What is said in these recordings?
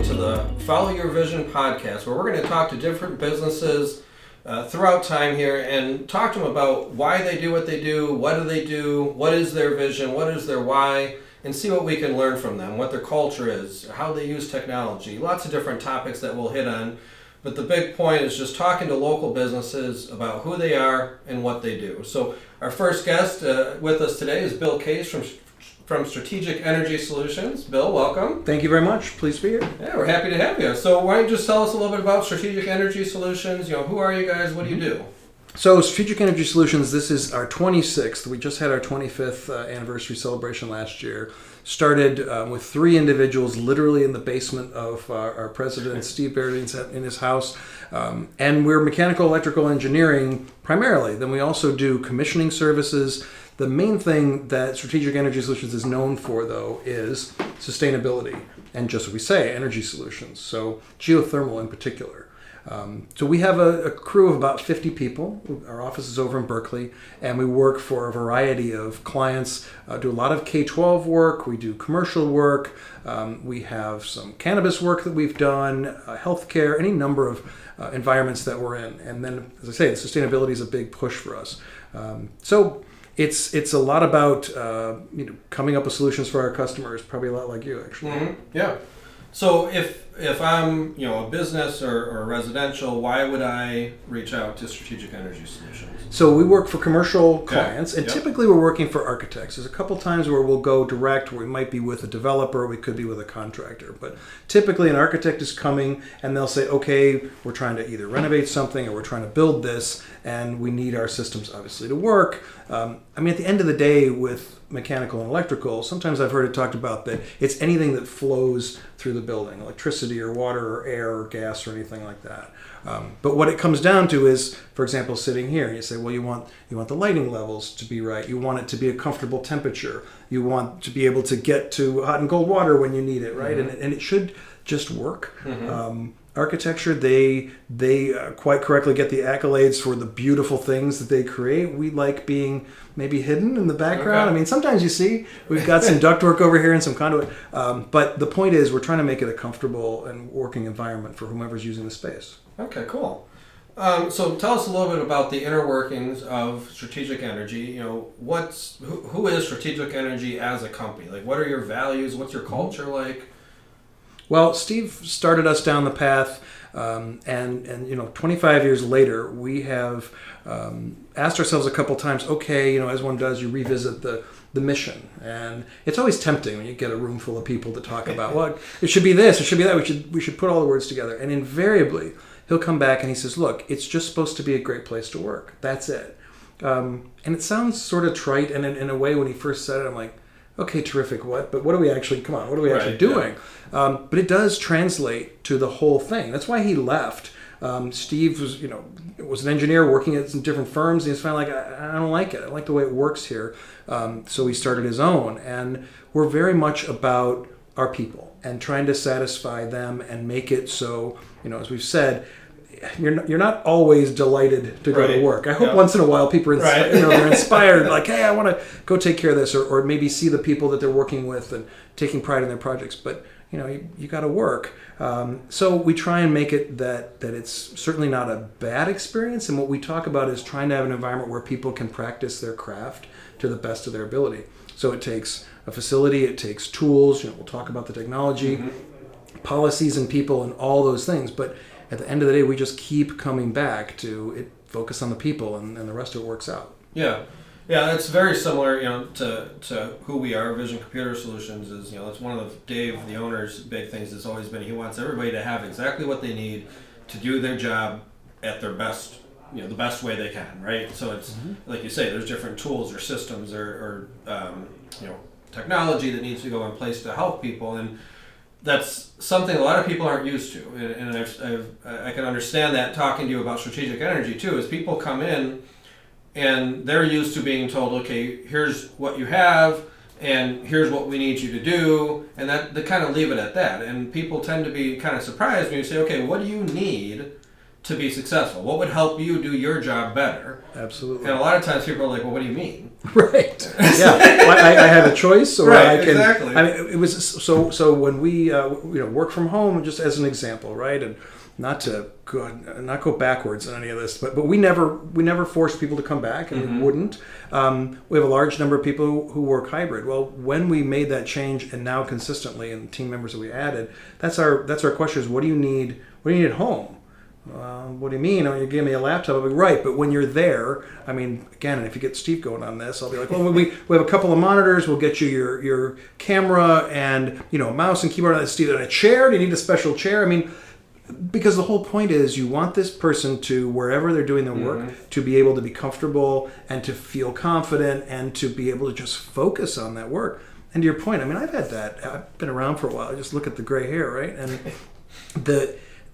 to the Follow Your Vision podcast, where we're going to talk to different businesses throughout time here and talk to them about why they do, what is their vision, what is their why, and see what we can learn from them, what their culture is, how they use technology. Lots of different topics that we'll hit on. But the big point is just talking to local businesses about who they are and what they do. So our first guest with us today is Bill Case from Strategic Energy Solutions. Bill, welcome. Thank you very much. Pleased to be here. Yeah, we're happy to have you. So why don't you just tell us a little bit about Strategic Energy Solutions? Who are you guys? What do you do? So Strategic Energy Solutions, this is our 26th. We just had our 25th anniversary celebration last year. Started with three individuals literally in the basement of our president, Steve Berding's in his house. And we're mechanical electrical engineering primarily. Then we also do commissioning services. The main thing that Strategic Energy Solutions is known for, though, is sustainability. And just as we say, energy solutions. So geothermal in particular. So we have a crew of about 50 people. Our office is over in Berkeley, and we work for a variety of clients, do a lot of K-12 work, we do commercial work, we have some cannabis work that we've done, healthcare, any number of environments that we're in. And then, as I say, the sustainability is a big push for us. So it's a lot about coming up with solutions for our customers, probably a lot like you, actually. Mm-hmm. Yeah. So if I'm a business or residential, why would I reach out to Strategic Energy Solutions? So we work for commercial clients, and typically we're working for architects. There's a couple times where we'll go direct, where we might be with a developer, we could be with a contractor. But typically an architect is coming and they'll say, okay, we're trying to either renovate something or we're trying to build this, and we need our systems obviously to work. At the end of the day with mechanical and electrical, sometimes I've heard it talked about that it's anything that flows through the building, electricity or water or air or gas or anything like that. But what it comes down to is, for example, sitting here, you say, well, you want the lighting levels to be right. You want it to be a comfortable temperature. You want to be able to get to hot and cold water when you need it, right? Mm-hmm. And it should just work. Mm-hmm. Architecture, they quite correctly get the accolades for the beautiful things that they create. We like being maybe hidden in the background. Okay. Sometimes you see, we've got some ductwork over here and some conduit. But the point is, we're trying to make it a comfortable and working environment for whomever's using the space. Okay, cool. So tell us a little bit about the inner workings of Strategic Energy. Who is Strategic Energy as a company? Like, what are your values? What's your culture like? Well, Steve started us down the path, and 25 years later, we have asked ourselves a couple times, okay, as one does, you revisit the mission. And it's always tempting when you get a room full of people to talk about, well, it should be this, it should be that, we should put all the words together. And invariably, he'll come back and he says, look, it's just supposed to be a great place to work. That's it. And it sounds sort of trite, and in a way, when he first said it, I'm like, okay, terrific, what? But what are we actually doing? Yeah. But it does translate to the whole thing. That's why he left. Steve was an engineer working at some different firms, and he's finally like, I don't like it. I like the way it works here. So he started his own. And we're very much about our people and trying to satisfy them and make it so, as we've said, you're not always delighted to go to work. I hope once in a while people are they're inspired, like, hey, I want to go take care of this, or maybe see the people that they're working with and taking pride in their projects. But you got to work. So we try and make it that it's certainly not a bad experience. And what we talk about is trying to have an environment where people can practice their craft to the best of their ability. So it takes a facility, it takes tools. We'll talk about the technology, policies, and people, and all those things. But at the end of the day, we just keep coming back to it, focus on the people, and the rest of it works out. Yeah, it's very similar, to who we are. Vision Computer Solutions is, it's one of Dave, the owner's big things has always been he wants everybody to have exactly what they need to do their job at their best, the best way they can, right? So it's, like you say, there's different tools or systems or technology that needs to go in place to help people, and that's something a lot of people aren't used to, and I can understand that talking to you about Strategic Energy too, is people come in and they're used to being told, okay, here's what you have and here's what we need you to do, and that they kind of leave it at that. And people tend to be kind of surprised when you say, okay, what do you need to be successful? What would help you do your job better? Absolutely. And a lot of times people are like, well, what do you mean? Right. Yeah. I have a choice, or Right, I can. exactly. I mean, it was so when we work from home, just as an example, right? And not to go backwards on any of this, but we never forced people to come back, and we wouldn't. We have a large number of people who work hybrid. Well, when we made that change, and now consistently, and the team members that we added, that's our question: is what do you need? What do you need at home? What do you mean? Oh, you give me a laptop. I'll be right, but when you're there, I mean, again, and if you get Steve going on this, I'll be like, well, we have a couple of monitors. We'll get you your camera and a mouse and keyboard. And Steve, and a chair. Do you need a special chair? I mean, because the whole point is you want this person to, wherever they're doing their work, to be able to be comfortable and to feel confident and to be able to just focus on that work. And to your point, I mean, I've had that. I've been around for a while. Just look at the gray hair, right? And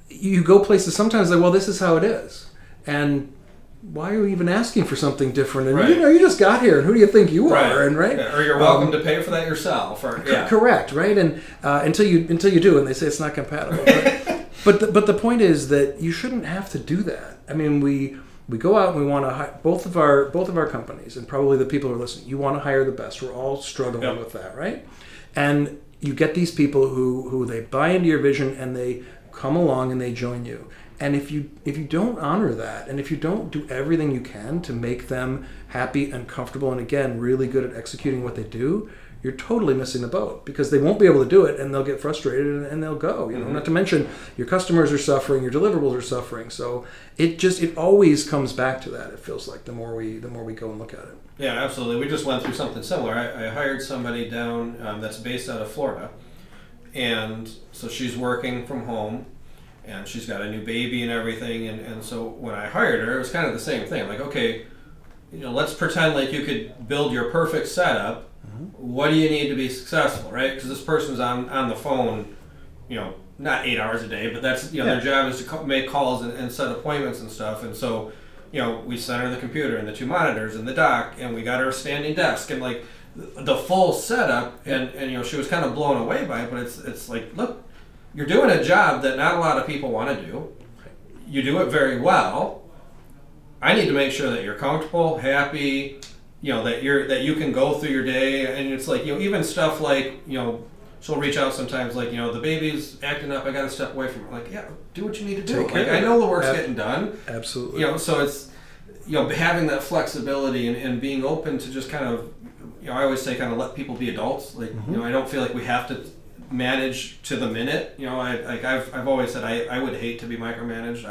you go places sometimes like, well, this is how it is. And why are you even asking for something different? And you just got here, and who do you think you are? And Yeah, or you're welcome to pay for that yourself. Or correct, right? And until you do, and they say it's not compatible. But the point is that you shouldn't have to do that. I mean, we go out and we want to hire both of our companies, and probably the people who are listening. You want to hire the best. We're all struggling with that, right? And you get these people who they buy into your vision, and they come along and they join you. And if you don't honor that, and if you don't do everything you can to make them happy and comfortable, and again, really good at executing what they do, you're totally missing the boat, because they won't be able to do it, and they'll get frustrated and they'll go. Not to mention your customers are suffering, your deliverables are suffering. So it always comes back to that. It feels like the more we go and look at it. Yeah, absolutely. We just went through something similar. I hired somebody down that's based out of Florida, and so she's working from home, and she's got a new baby and everything. And so when I hired her, it was kind of the same thing. Like, okay, let's pretend like you could build your perfect setup. What do you need to be successful, right? Because this person's on the phone, not 8 hours a day, but that's their job is to make calls and set appointments and stuff. And so, we sent her the computer and the 2 monitors and the dock, and we got her a standing desk and like the full setup. And she was kind of blown away by it. But it's like, look, you're doing a job that not a lot of people want to do. You do it very well. I need to make sure that you're comfortable, happy. That you can go through your day. And it's like, even stuff like, she'll reach out sometimes like, the baby's acting up, I got to step away from it. Like, yeah, do what you need to do. Like, I know the work's getting done. Absolutely. So it's, having that flexibility and being open to just kind of, I always say kind of let people be adults. Like, I don't feel like we have to manage to the minute. I've always said I would hate to be micromanaged.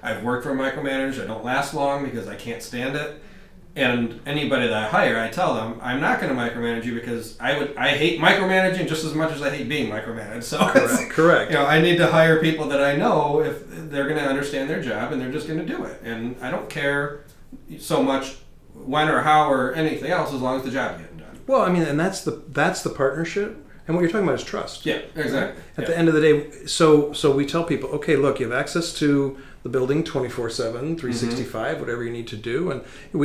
I've worked for a micromanager. I don't last long because I can't stand it. And anybody that I hire, I tell them, I'm not going to micromanage you, because I hate micromanaging just as much as I hate being micromanaged. So correct. I need to hire people that I know if they're going to understand their job and they're just going to do it. And I don't care so much when or how or anything else, as long as the job's getting done. Well, I mean, and that's the partnership. And what you're talking about is trust. Yeah, exactly. At the end of the day, so we tell people, okay, look, you have access to the building 24/7, 365, whatever you need to do. And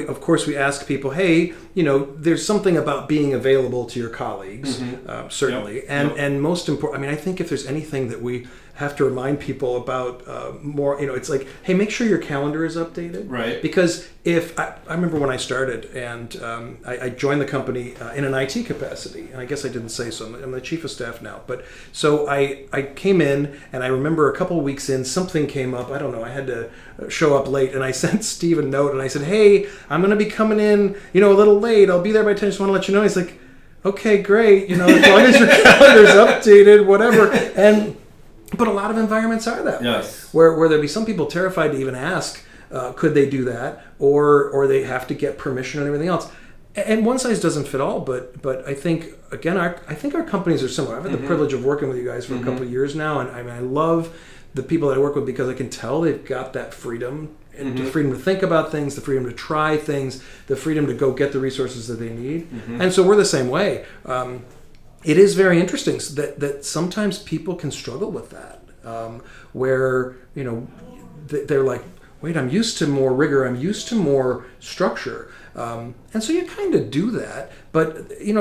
of course, we ask people, hey, there's something about being available to your colleagues, certainly. And most important, I mean, I think if there's anything that we have to remind people about more, it's like, hey, make sure your calendar is updated. Right. Because if I remember when I started, and I joined the company in an IT capacity, and I guess I didn't say so. I'm the chief of staff now. But so I came in, and I remember a couple of weeks in, something came up. I don't know. I had to show up late, and I sent Steve a note, and I said, hey, I'm going to be coming in, a little late. I'll be there by 10. I just want to let you know. He's like, okay, great. As long as your calendar's updated, whatever. But a lot of environments are that way, where there'd be some people terrified to even ask, could they do that, or they have to get permission and everything else. And one size doesn't fit all, but I think, again, I think our companies are similar. I've had the privilege of working with you guys for a couple of years now, and I love the people that I work with, because I can tell they've got that freedom, and the freedom to think about things, the freedom to try things, the freedom to go get the resources that they need. And so we're the same way. It is very interesting that sometimes people can struggle with that, where they're like, wait, I'm used to more rigor, I'm used to more structure. And so you kind of do that, but you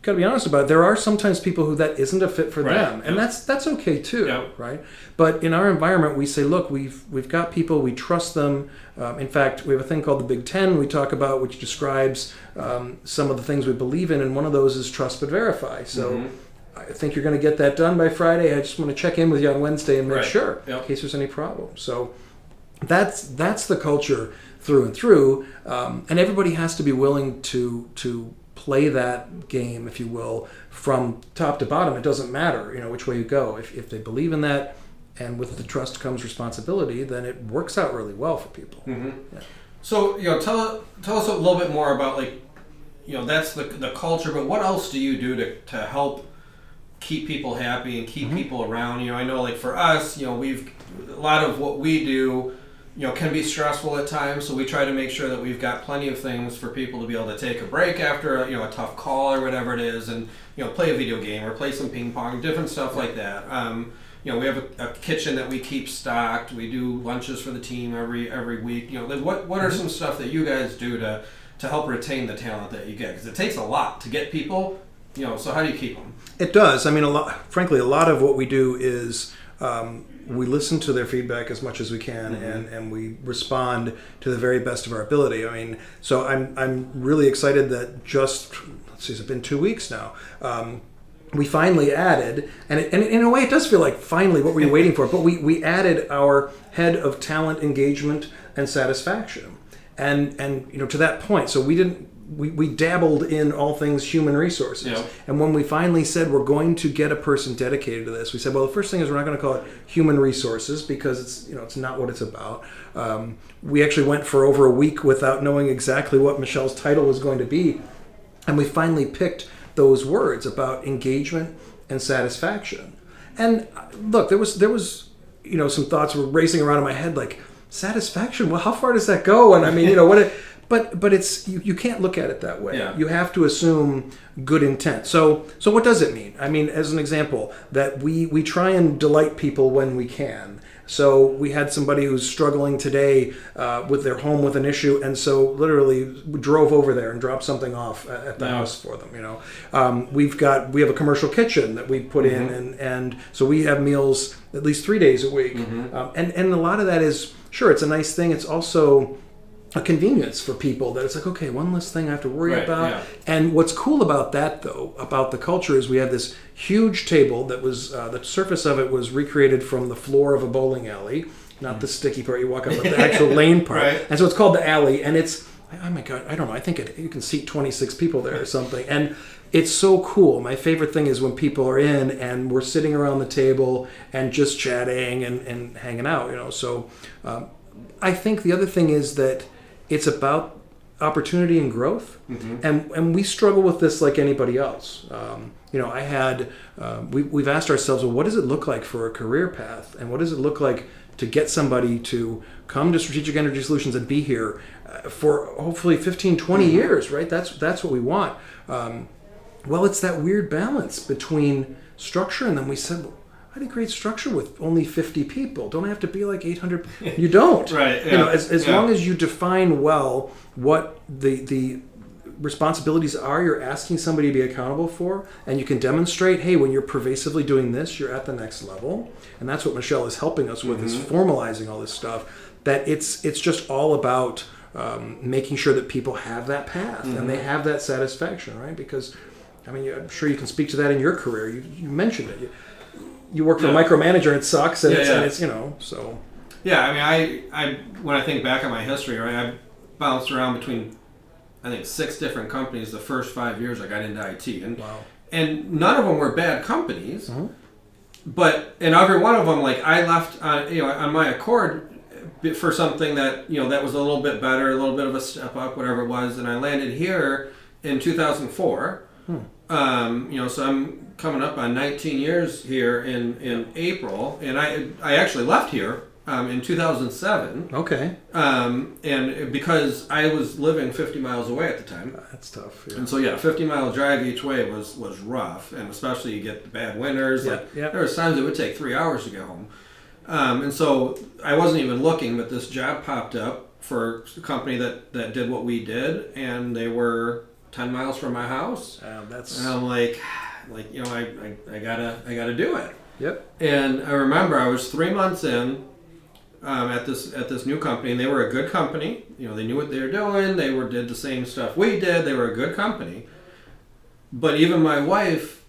got to be honest about it. There are sometimes people who that isn't a fit for them, and that's okay too, right? But in our environment, we say, look, we've got people, we trust them. In fact, we have a thing called the Big Ten we talk about, which describes some of the things we believe in, and one of those is trust but verify. So I think you're going to get that done by Friday. I just want to check in with you on Wednesday and make sure in case there's any problems. So that's the culture through and through, and everybody has to be willing to play that game, if you will, from top to bottom. It doesn't matter, which way you go. If they believe in that, and with the trust comes responsibility, then it works out really well for people. Yeah. So tell us a little bit more about that's the culture, but what else do you do to help keep people happy and keep people around? I know for us, we've a lot of what we do can be stressful at times, so we try to make sure that we've got plenty of things for people to be able to take a break after a tough call or whatever it is, and play a video game or play some ping pong, different stuff like that. We have a kitchen that we keep stocked. We do lunches for the team every week. What are some stuff that you guys do to help retain the talent that you get? Because it takes a lot to get people. So how do you keep them? It does. I mean, frankly, a lot of what we do is we listen to their feedback as much as we can, and we respond to the very best of our ability. I mean, so I'm really excited that it's been 2 weeks now. We finally added, and in a way it does feel like finally what were you waiting for, but we added our head of talent engagement and satisfaction. And to that point, so we dabbled in all things human resources. Yeah. And when we finally said we're going to get a person dedicated to this, we said, well, the first thing is we're not going to call it human resources because it's not what it's about. We actually went for over a week without knowing exactly what Michelle's title was going to be. And we finally picked those words about engagement and satisfaction. And look, there was some thoughts were racing around in my head like, satisfaction? Well, how far does that go? And I mean, but it's you can't look at it that way. Yeah. You have to assume good intent. So what does it mean? I mean, as an example, that we try and delight people when we can. So we had somebody who's struggling today with their home with an issue, and so literally drove over there and dropped something off at the house for them. We have a commercial kitchen that we put in, and so we have meals at least 3 days a week, and a lot of that is sure it's a nice thing. It's also a convenience for people that it's like, okay, one less thing I have to worry about. Yeah. And what's cool about that, though, about the culture, is we have this huge table that was, the surface of it was recreated from the floor of a bowling alley, not the sticky part you walk up, but the actual lane part. Right. And so it's called the alley, and it's, oh my God, I don't know, I think you can seat 26 people there or something. And it's so cool. My favorite thing is when people are in and we're sitting around the table and just chatting and hanging out, So I think the other thing is that it's about opportunity and growth, and we struggle with this like anybody else. We've asked ourselves, well, what does it look like for a career path, and what does it look like to get somebody to come to Strategic Energy Solutions and be here for hopefully 15, 20 years, right? That's what we want. Well, it's that weird balance between structure, and then we said, well, how do you create structure with only 50 people? Don't I have to be like 800? You don't. Right. Yeah. As long as you define well what the responsibilities are you're asking somebody to be accountable for, and you can demonstrate, hey, when you're pervasively doing this, you're at the next level. And that's what Michelle is helping us with, is formalizing all this stuff. That it's just all about making sure that people have that path and they have that satisfaction, right? Because, I mean, I'm sure you can speak to that in your career. You mentioned it. You work for a micromanager and it sucks, and it's so. Yeah, I mean, I when I think back on my history, right, I bounced around between, I think, 6 different companies the first 5 years I got into IT, and none of them were bad companies, but in every one of them, like I left on my accord for something that that was a little bit better, a little bit of a step up, whatever it was, and I landed here in 2004. So I'm coming up on 19 years here in April, and I actually left here in 2007. Okay. And because I was living 50 miles away at the time. That's tough. Yeah. And so 50-mile drive each way was rough, and especially you get the bad winters. There was times it would take 3 hours to get home. And so I wasn't even looking, but this job popped up for a company that did what we did, and they were 10 miles from my house. That's And I'm like, I gotta do it. Yep. And I remember I was 3 months in at this new company, and they were a good company. They knew what they were doing. They did the same stuff we did. They were a good company. But even my wife,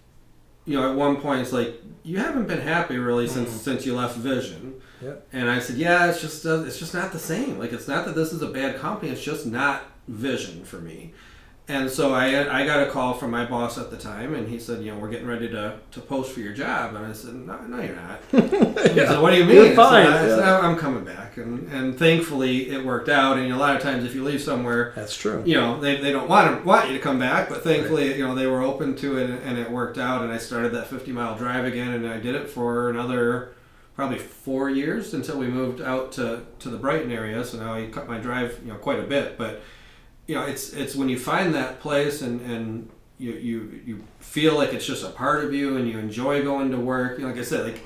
at one point, it's like, you haven't been happy really since you left Vision. Yep. And I said, yeah, it's just not the same. Like, it's not that this is a bad company. It's just not Vision for me. And so I got a call from my boss at the time, and he said, we're getting ready to post for your job. And I said, no, you're not. He said, what do you mean? You're fine. I said, I'm coming back. And thankfully it worked out. And a lot of times if you leave somewhere, that's true. They don't want you to come back, but thankfully, they were open to it, and it worked out. And I started that 50-mile drive again, and I did it for another probably 4 years until we moved out to the Brighton area. So now I cut my drive, quite a bit, but it's when you find that place and you feel like it's just a part of you, and you enjoy going to work. Like I said, like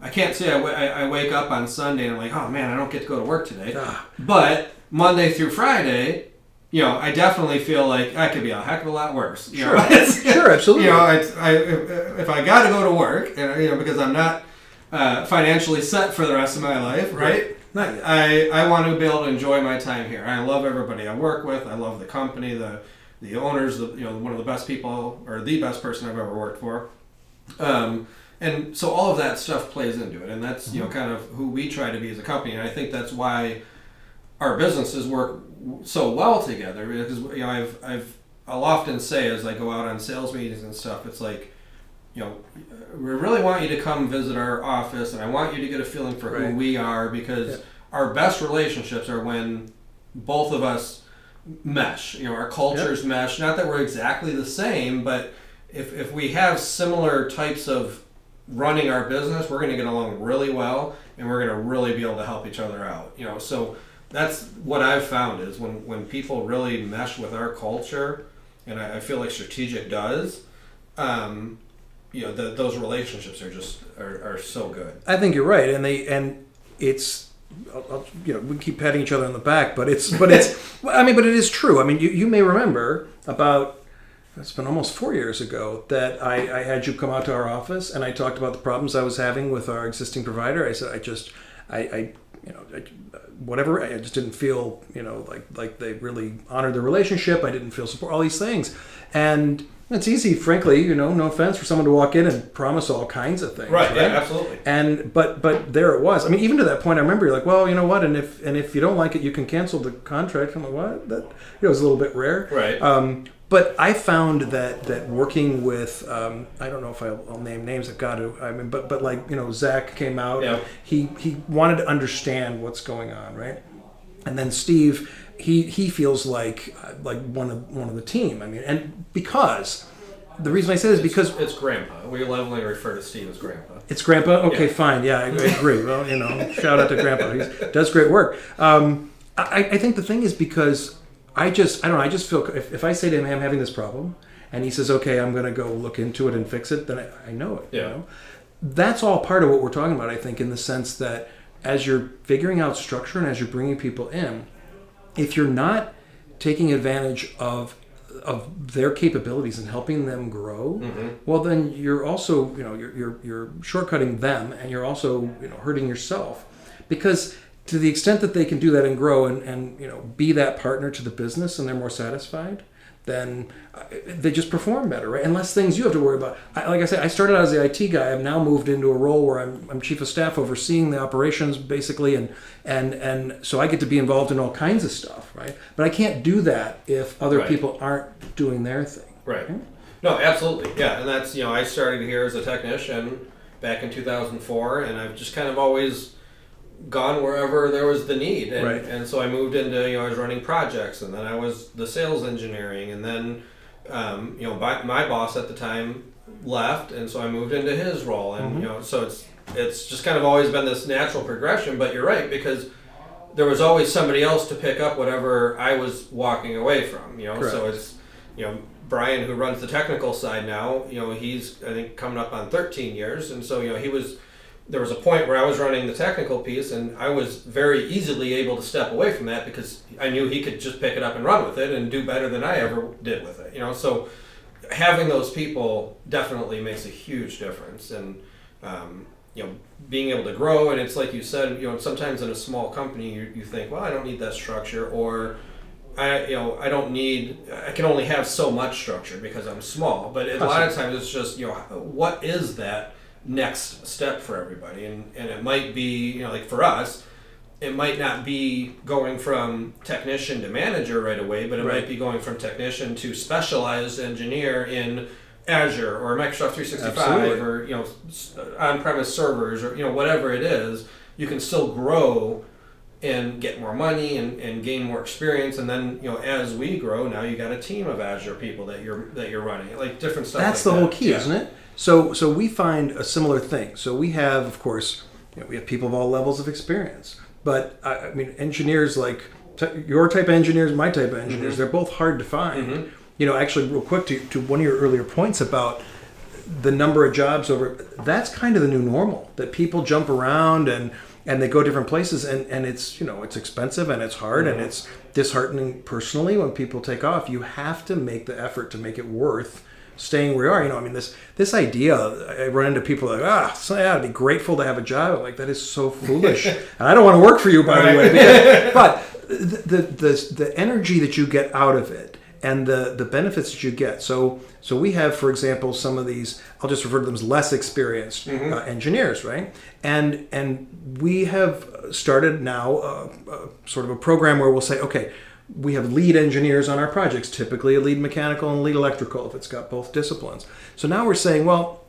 I can't say I wake up on Sunday and I'm like, oh man, I don't get to go to work today. But Monday through Friday, I definitely feel like I could be a heck of a lot worse. Sure, sure, absolutely. If I got to go to work, and because I'm not financially set for the rest of my life, right? Not yet. I want to be able to enjoy my time here. I love everybody I work with. I love the company, the owners, one of the best people, or the best person I've ever worked for. And so all of that stuff plays into it, and that's kind of who we try to be as a company. And I think that's why our businesses work so well together. Because I'll often say as I go out on sales meetings and stuff, it's like, we really want you to come visit our office, and I want you to get a feeling for who we are, because our best relationships are when both of us mesh. Our cultures mesh. Not that we're exactly the same, but if we have similar types of running our business, we're going to get along really well, and we're going to really be able to help each other out. So that's what I've found is when people really mesh with our culture, and I feel like Strategic does. Those relationships are so good. I think you're right, and it's we keep patting each other on the back, but it's but it is true. I mean, you may remember it's been almost 4 years ago that I had you come out to our office, and I talked about the problems I was having with our existing provider. I said I just didn't feel like they really honored the relationship. I didn't feel support, all these things, and it's easy, frankly, no offense, for someone to walk in and promise all kinds of things. Right? Yeah, absolutely. And but there it was. I mean, even to that point, I remember you're like, well, you know what? And if you don't like it, you can cancel the contract. I'm like, what? That was a little bit rare. Right. But I found that working with I don't know if I'll name names. I've got to. I mean, but like Zach came out. Yeah. He wanted to understand what's going on, right? And then Steve. He feels like one of the team. I mean, and because the reason I say this is because it's Grandpa. We lovingly refer to Steve as Grandpa. It's Grandpa. Okay, fine. Yeah, I agree. Well, shout out to Grandpa. He does great work. I think the thing is because I just feel if I say to him, hey, I'm having this problem, and he says, okay, I'm going to go look into it and fix it, then I know it. Yeah. That's all part of what we're talking about. I think in the sense that as you're figuring out structure and as you're bringing people in. If you're not taking advantage of their capabilities and helping them grow, well, then you're also you're shortcutting them, and you're also hurting yourself, because to the extent that they can do that and grow and be that partner to the business, and they're more satisfied, then they just perform better, right? And less things you have to worry about. Like I said, I started out as the IT guy. I've now moved into a role where I'm chief of staff, overseeing the operations basically, and so I get to be involved in all kinds of stuff, right? But I can't do that if other people aren't doing their thing. Right. No, absolutely. Yeah, and that's I started here as a technician back in 2004, and I've just kind of always gone wherever there was the need, and so I moved into I was running projects, and then I was the sales engineering, and then my boss at the time left, and so I moved into his role, and so it's just kind of always been this natural progression. But you're right, because there was always somebody else to pick up whatever I was walking away from. So it's Brian, who runs the technical side now. He's I think coming up on 13 years, and so he was there was a point where I was running the technical piece, and I was very easily able to step away from that because I knew he could just pick it up and run with it and do better than I ever did with it. So having those people definitely makes a huge difference, and being able to grow. And it's like you said, sometimes in a small company you think, well, I don't need that structure, or I can only have so much structure because I'm small. But a lot of times it's just, what is that next step for everybody? And it might be, like for us, it might not be going from technician to manager right away, but it might be going from technician to specialized engineer in Azure or Microsoft 365. Absolutely. Or on-premise servers, or whatever it is. You can still grow and get more money and gain more experience, and then as we grow, now you got a team of Azure people that you're running, like different stuff. That's like the whole key, isn't it? So we find a similar thing. So we have, of course, we have people of all levels of experience, but I mean, engineers like your type of engineers, my type of engineers, they're both hard to find. Actually, real quick to one of your earlier points about the number of jobs over, that's kind of the new normal, that people jump around and they go different places, and it's it's expensive and it's hard and it's disheartening personally when people take off. You have to make the effort to make it worth staying where you are. I mean, this idea, I run into people like, I'd be grateful to have a job. I'm like, that is so foolish. And I don't want to work for you, by the way. But the energy that you get out of it and the benefits that you get. So we have, for example, some of these, I'll just refer to them as less experienced engineers, right? And we have started now sort of a program where we'll say, okay, we have lead engineers on our projects, typically a lead mechanical and a lead electrical if it's got both disciplines. So now we're saying, well,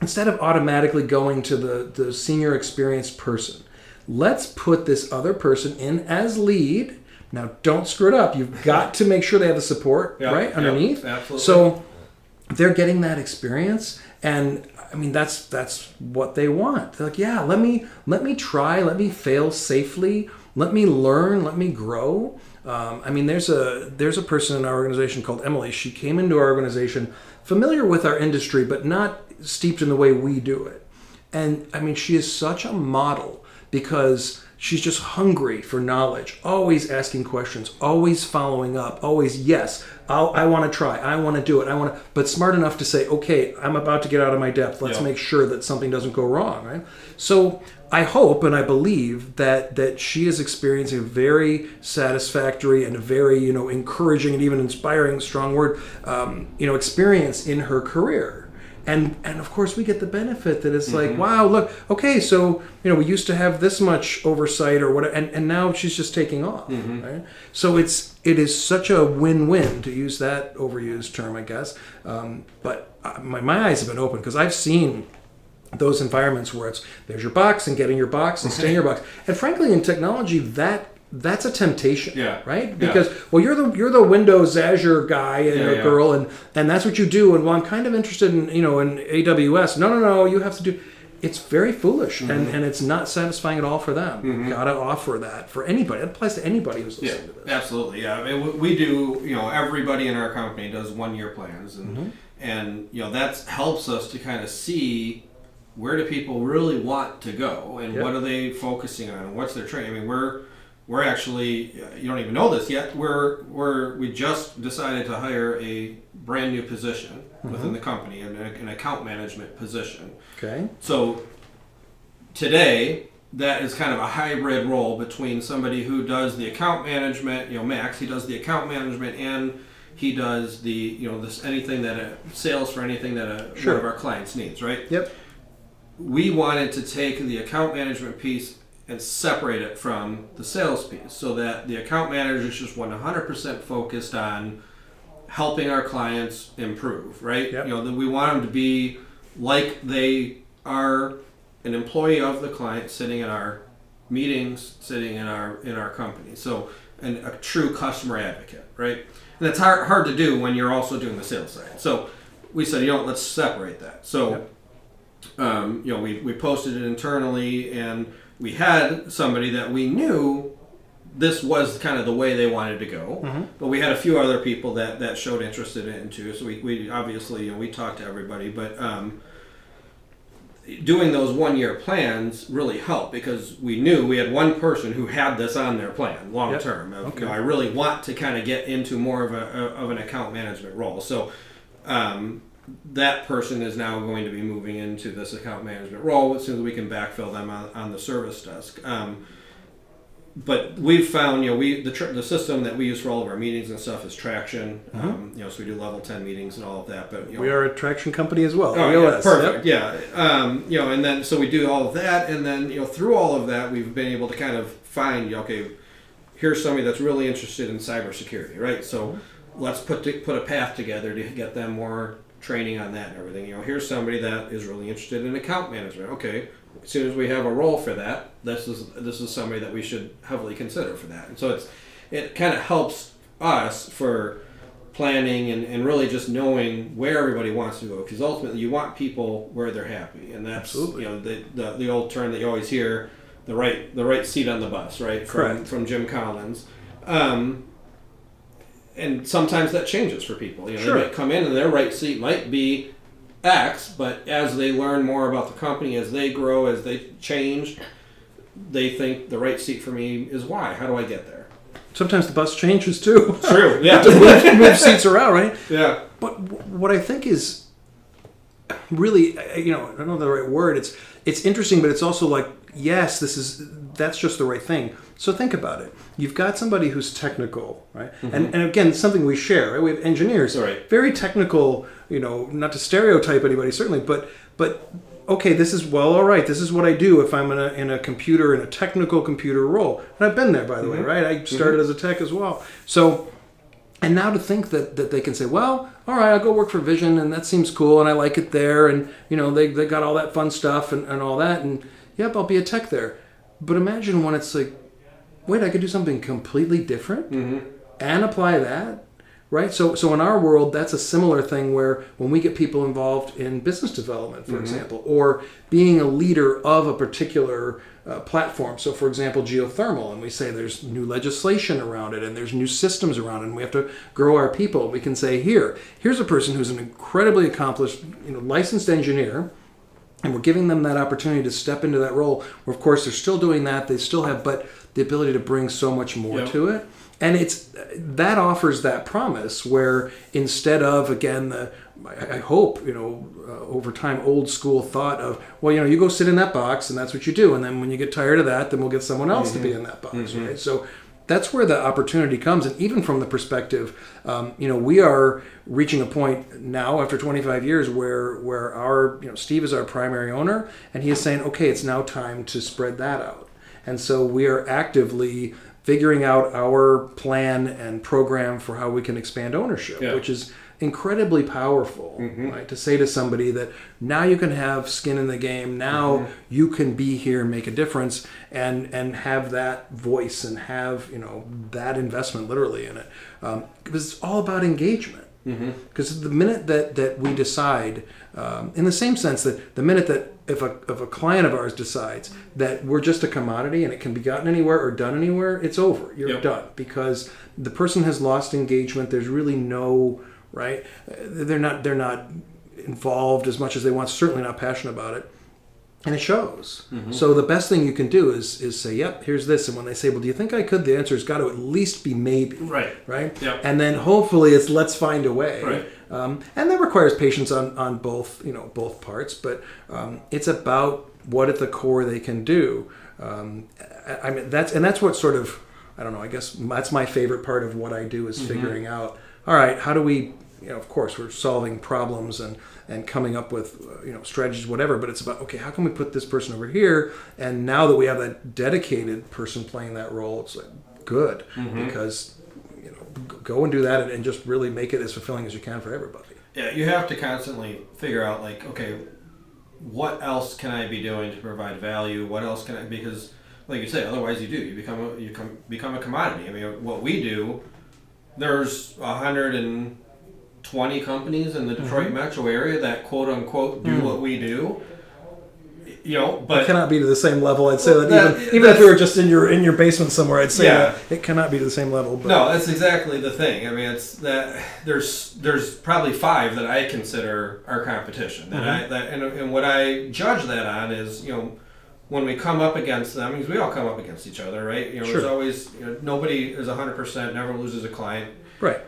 instead of automatically going to the senior experienced person, let's put this other person in as lead. Now, don't screw it up. You've got to make sure they have the support underneath. Absolutely. So they're getting that experience, and I mean that's what they want. They're like, yeah, let me try, let me fail safely, let me learn, let me grow. I mean, there's a person in our organization called Emily. She came into our organization familiar with our industry, but not steeped in the way we do it. And I mean, she is such a model because she's just hungry for knowledge, always asking questions, always following up, always, yes, I want to try, I want to do it, but smart enough to say, okay, I'm about to get out of my depth. Let's make sure that something doesn't go wrong, right? So I hope and I believe that she is experiencing a very satisfactory and a very, encouraging and even inspiring, strong word, experience in her career. And of course we get the benefit that it's like, wow, look, okay, so we used to have this much oversight or whatever, and now she's just taking off. Right? So it is such a win-win, to use that overused term, I guess. But my eyes have been open because I've seen those environments where there's your box and get in your box and stay in your box. And frankly, in technology, that's a temptation, right? Because well, you're the Windows Azure guy and girl, and that's what you do. And well, I'm kind of interested in in AWS. No, you have to do. It's very foolish, and it's not satisfying at all for them. You've got to offer that for anybody. It applies to anybody who's listening to this. Absolutely, yeah. I mean, we do. Everybody in our company does 1-year plans, and that helps us to kind of see where do people really want to go, and what are they focusing on, and what's their training. I mean, we're actually, you don't even know this yet, we just decided to hire a brand new position within the company, an account management position. Okay. So today, that is kind of a hybrid role between somebody who does the account management, Max, he does the account management and he does the, anything that sales for anything that one of our clients needs, right? Yep. We wanted to take the account management piece and separate it from the sales piece so that the account manager is just 100% focused on helping our clients improve, right? Yep. We want them to be like they are an employee of the client sitting in our meetings, sitting in our company. So, and a true customer advocate, right? And that's hard to do when you're also doing the sales side. So we said, let's separate that. So, we posted it internally, and we had somebody that we knew this was kind of the way they wanted to go, but we had a few other people that showed interest in it too. So we obviously we talked to everybody, but doing those 1-year plans really helped because we knew we had one person who had this on their plan long term. Okay. You know, I really want to kind of get into more of an account management role. So that person is now going to be moving into this account management role as soon as we can backfill them on the service desk. But we've found, you know, the system that we use for all of our meetings and stuff is Traction. You know, so we do level 10 meetings and all of that. But you know, We are a Traction company as well. Oh, EOS. yeah, perfect. Yeah. You know, and then so we do all of that, and then you know, through all of that, we've been able to kind of find, okay, here's somebody that's really interested in cybersecurity, right? So let's put a path together to get them more training on that and everything. You know, here's somebody that is really interested in account management. Okay, as soon as we have a role for that, this is somebody that we should heavily consider for that. And so it kind of helps us for planning and really just knowing where everybody wants to go, because ultimately you want people where they're happy, and that's Absolutely. you know the old term that you always hear, the right seat on the bus, right? From Jim Collins. And sometimes that changes for people. You know, Sure. They might come in and their right seat might be X, but as they learn more about the company, as they grow, as they change, they think the right seat for me is Y. How do I get there? Sometimes the bus changes too. True. Yeah. to move seats around, right? Yeah. But what I think is really, you know, I don't know the right word. It's interesting, but it's also like, yes, that's just the right thing. So think about it. You've got somebody who's technical, right? And again, something we share, right? We have engineers, Right. very technical, you know, not to stereotype anybody, certainly, but okay, this is, well, all right, this is what I do if I'm in a technical computer role. And I've been there, by the way, right? I started as a tech as well. So, and now to think that they can say, well, all right, I'll go work for Vision, and that seems cool, and I like it there, and, you know, they got all that fun stuff and all that, and yep, I'll be a tech there. But imagine when it's like, wait, I could do something completely different and apply that, right? So in our world, that's a similar thing where when we get people involved in business development, for example, or being a leader of a particular platform. So, for example, geothermal, and we say there's new legislation around it, and there's new systems around it, and we have to grow our people. We can say, here's a person who's an incredibly accomplished, you know, licensed engineer, and we're giving them that opportunity to step into that role where, of course, they're still doing that. They still have, but the ability to bring so much more to it. And that offers that promise where instead of, again, I hope, you know, over time, old school thought of, well, you know, you go sit in that box and that's what you do. And then when you get tired of that, then we'll get someone else to be in that box, right? So that's where the opportunity comes. And even from the perspective, you know, we are reaching a point now after 25 years where our, you know, Steve is our primary owner, and he is saying, okay, it's now time to spread that out. And so we are actively figuring out our plan and program for how we can expand ownership, which is incredibly powerful, right? To say to somebody that now you can have skin in the game, now you can be here and make a difference and have that voice and have, you know, that investment literally in it. Because it's all about engagement. Because the minute that we decide, in the same sense that the minute that if a client of ours decides that we're just a commodity and it can be gotten anywhere or done anywhere, it's over. You're done, because the person has lost engagement. There's really no, right? They're not involved as much as they want. Certainly not passionate about it. And it shows. So the best thing you can do is say, yep, here's this. And when they say, well, do you think I could? The answer has got to at least be maybe. Right? Yep. And then hopefully it's let's find a way. Right. And that requires patience on both, you know, both parts. But it's about what at the core they can do. I mean, that's what sort of, I don't know, I guess that's my favorite part of what I do is figuring out, all right, how do we, you know, of course, we're solving problems and coming up with, you know, strategies, whatever, but it's about, okay, how can we put this person over here? And now that we have that dedicated person playing that role, it's like, good, because, you know, go and do that and just really make it as fulfilling as you can for everybody. Yeah, you have to constantly figure out, like, okay, what else can I be doing to provide value? What else can I, because, like you say, otherwise you become a commodity. I mean, what we do, there's 120 companies in the Detroit metro area that quote unquote do what we do. but it cannot be to the same level. I'd say that even if we were just in your basement somewhere, I'd say that it cannot be to the same level. But. No, that's exactly the thing. I mean, it's that there's probably 5 that I consider our competition. And what I judge that on is when we come up against them, because we all come up against each other, right? Sure. There's always nobody is 100%, never loses a client, right?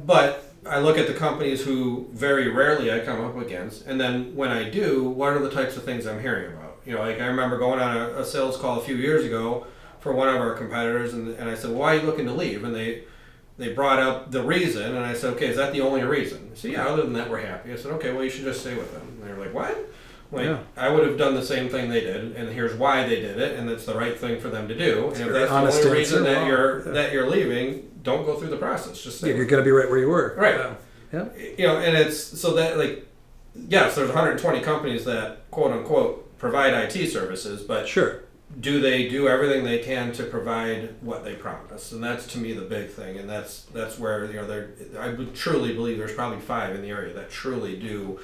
But I look at the companies who very rarely I come up against, and then when I do, what are the types of things I'm hearing about? Like I remember going on a sales call a few years ago for one of our competitors, and I said, "Why are you looking to leave?" And they brought up the reason, and I said, "Okay, is that the only reason?" They said, "Yeah, other than that, we're happy." I said, "Okay, well, you should just stay with them." And they were like, "What?" I would have done the same thing they did, and here's why they did it, and it's the right thing for them to do. And if that's the only reason that you're leaving, don't go through the process. Just stay. You're going to be right where you were. Right. Yeah. And it's so that yes, there's 120 companies that quote unquote provide IT services, but sure. Do they do everything they can to provide what they promise? And that's to me the big thing, and that's where I would truly believe there's probably 5 in the area that truly do.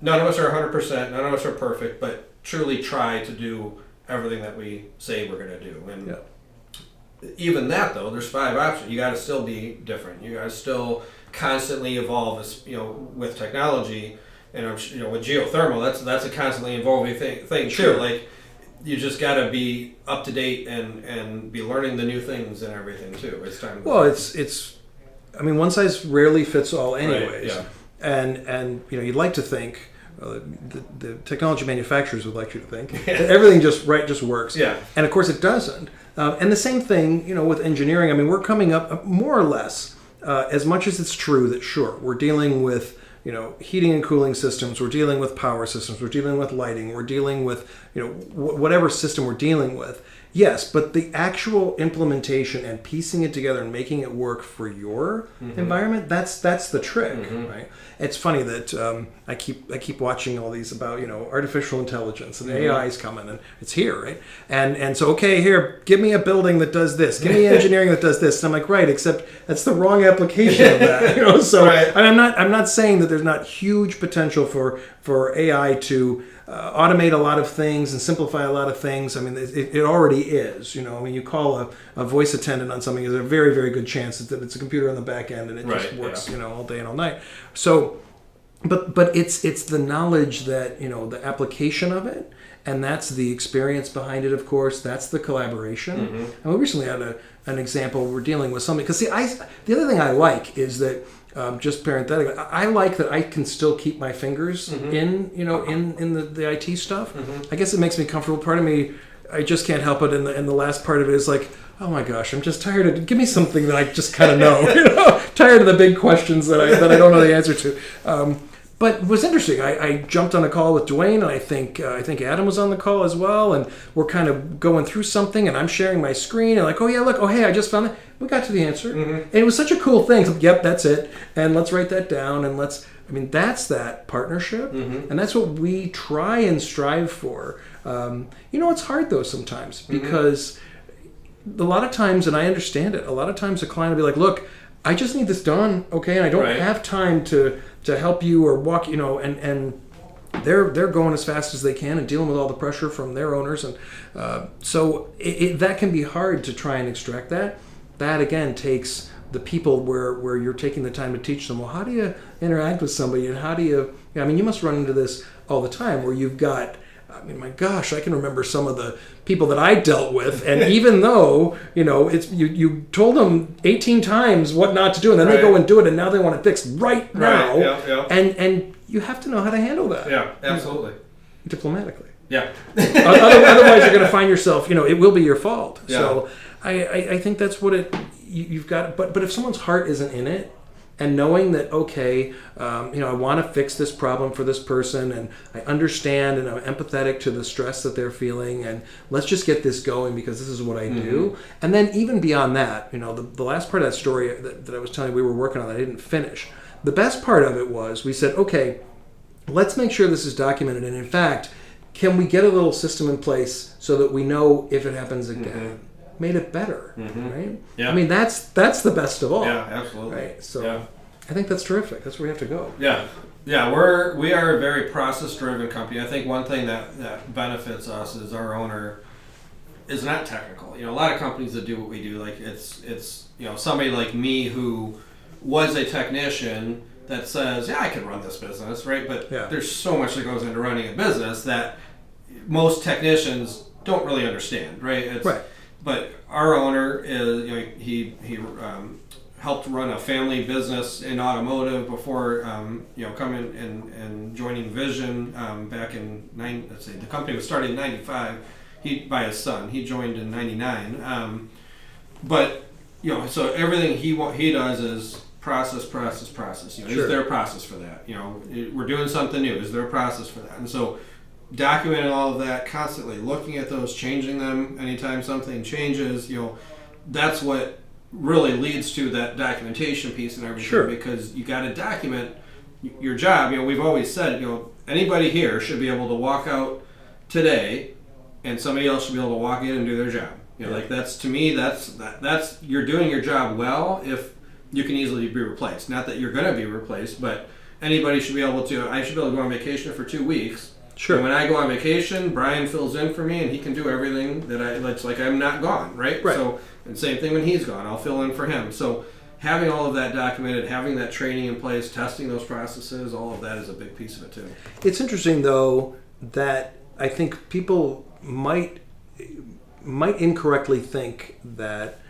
None of us are 100%, none of us are perfect, but truly try to do everything that we say we're going to do. And even that, though, there's 5 options. You got to still be different. You got to still constantly evolve, with technology. And with geothermal, that's a constantly evolving thing sure. too. Like you just got to be up to date and be learning the new things and everything too. It's time. Well, it's. I mean, one size rarely fits all, anyways. Right, yeah. And you'd like to think, the technology manufacturers would like you to think that everything just works. Yeah. And of course it doesn't. And the same thing, with engineering. I mean, we're coming up more or less, as much as it's true that sure, we're dealing with, heating and cooling systems, we're dealing with power systems, we're dealing with lighting, we're dealing with, whatever system we're dealing with. Yes, but the actual implementation and piecing it together and making it work for your environment, that's the trick, right? It's funny that I keep watching all these about, artificial intelligence and AI is coming and it's here, right? And so, okay, here, give me a building that does this, give me engineering that does this. And I'm like, right, except that's the wrong application of that, So right. I'm not saying that there's not huge potential for AI to automate a lot of things and simplify a lot of things. I mean, it already is. You call a voice attendant on something, there's a very, very good chance that it's a computer on the back end and it just works, all day and all night. So, but it's the knowledge that, the application of it, and that's the experience behind it, of course. That's the collaboration. And we recently had an example. We're dealing with something. Because, the other thing I like is that, just parenthetically, I like that I can still keep my fingers in the IT stuff. I guess it makes me comfortable. Part of me, I just can't help it. And the last part of it is like, oh my gosh, I'm just tired of. Give me something that I just kind of know. Tired of the big questions that I don't know the answer to. But it was interesting. I jumped on a call with Dwayne, and I think Adam was on the call as well, and we're kind of going through something, and I'm sharing my screen, and like, oh yeah, look, oh hey, I just found that. We got to the answer, and it was such a cool thing. So, yep, that's it, and let's write that down, and that's that partnership, and that's what we try and strive for. It's hard though sometimes because a lot of times, and I understand it, a lot of times a client will be like, look, I just need this done, okay, and I don't have time to help you or walk, and they're going as fast as they can and dealing with all the pressure from their owners, and so that can be hard to try and extract that. That again takes the people where you're taking the time to teach them. Well, how do you interact with somebody, and how do you? You must run into this all the time where you've got. I mean, my gosh, I can remember some of the people that I dealt with, and even though, it's you told them 18 times what not to do, and then they go and do it, and now they want it fixed right now. And you have to know how to handle that. Yeah, absolutely. Diplomatically. Yeah. Otherwise, you're going to find yourself, it will be your fault. Yeah. So I think that's what you've got. But if someone's heart isn't in it, and knowing that, okay, I want to fix this problem for this person, and I understand and I'm empathetic to the stress that they're feeling, and let's just get this going because this is what I do. And then even beyond that, the last part of that story that I was telling you we were working on that I didn't finish. The best part of it was we said, okay, let's make sure this is documented, and in fact, can we get a little system in place so that we know if it happens again? Made it better, right? Yeah. I mean, that's the best of all. Yeah, absolutely. Right. So I think that's terrific. That's where we have to go. Yeah. Yeah, we are a very process driven company. I think one thing that benefits us is our owner is not technical. A lot of companies that do what we do, like it's somebody like me who was a technician that says, yeah, I can run this business, right? But there's so much that goes into running a business that most technicians don't really understand, right? Right. But our owner is, he helped run a family business in automotive before, coming and joining Vision back in the company was started in '95. By his son. He joined in '99. But so everything he does is process. Is there a process for that? We're doing something new. Is there a process for that? And so documenting all of that, constantly looking at those, changing them anytime something changes, that's what really leads to that documentation piece and everything. Sure. Because you got to document your job. We've always said, anybody here should be able to walk out today and somebody else should be able to walk in and do their job. Like that's, to me, that's you're doing your job well if you can easily be replaced. Not that you're going to be replaced, but anybody should be able to. I should be able to go on vacation for 2 weeks. Sure. And when I go on vacation, Brian fills in for me, and he can do everything that's like I'm not gone, right? Right. So, and same thing when he's gone, I'll fill in for him. So, having all of that documented, having that training in place, testing those processes, all of that is a big piece of it too. It's interesting though that I think people might incorrectly think that.